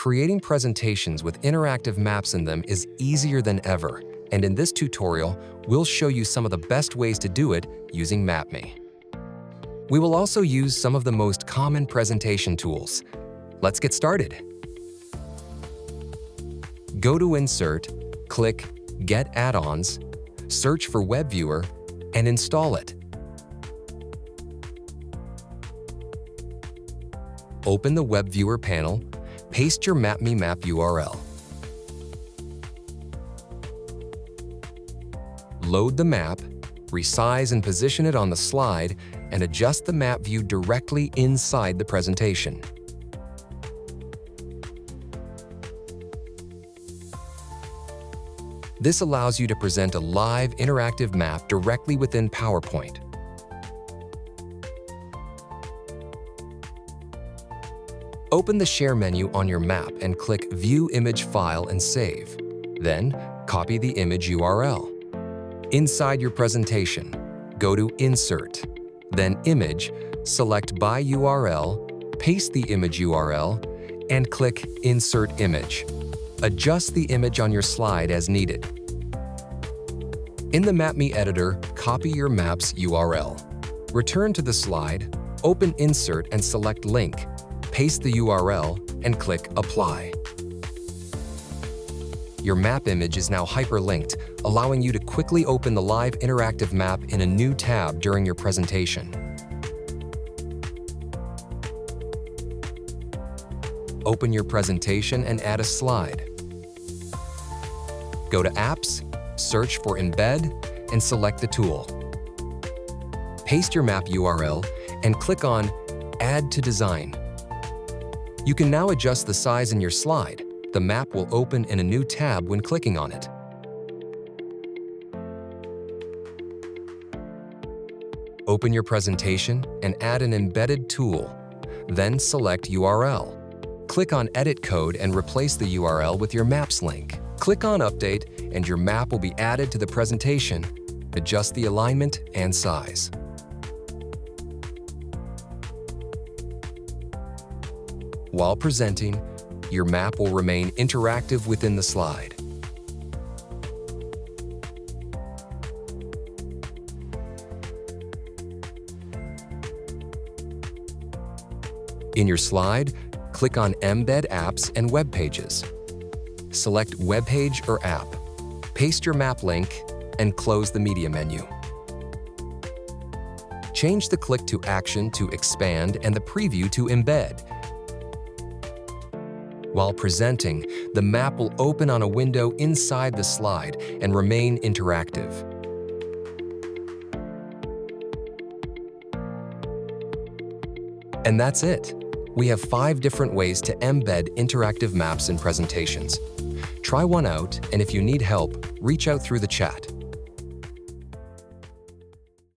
Creating presentations with interactive maps in them is easier than ever, and in this tutorial, we'll show you some of the best ways to do it using Mapme. We will also use some of the most common presentation tools. Let's get started. Go to Insert, click Get Add-ons, search for WebViewer, and install it. Open the WebViewer panel, paste your Mapme map URL. Load the map, resize and position it on the slide, and adjust the map view directly inside the presentation. This allows you to present a live interactive map directly within PowerPoint. Open the Share menu on your map and click View Image File and Save. Then, copy the image URL. Inside your presentation, go to Insert, then Image, select By URL, paste the image URL, and click Insert Image. Adjust the image on your slide as needed. In the Mapme editor, copy your map's URL. Return to the slide, open Insert and select Link. Paste the URL and click Apply. Your map image is now hyperlinked, allowing you to quickly open the live interactive map in a new tab during your presentation. Open your presentation and add a slide. Go to Apps, search for Embed, and select the tool. Paste your map URL and click on Add to Design. You can now adjust the size in your slide. The map will open in a new tab when clicking on it. Open your presentation and add an embedded tool. Then select URL. Click on Edit Code and replace the URL with your Maps link. Click on Update and your map will be added to the presentation. Adjust the alignment and size. While presenting, your map will remain interactive within the slide. In your slide, click on Embed Apps and Web Pages. Select Web Page or App. Paste your map link and close the Media menu. Change the Click to Action to Expand and the Preview to Embed. While presenting, the map will open on a window inside the slide and remain interactive. And that's it. We have 5 different ways to embed interactive maps in presentations. Try one out, and if you need help, reach out through the chat.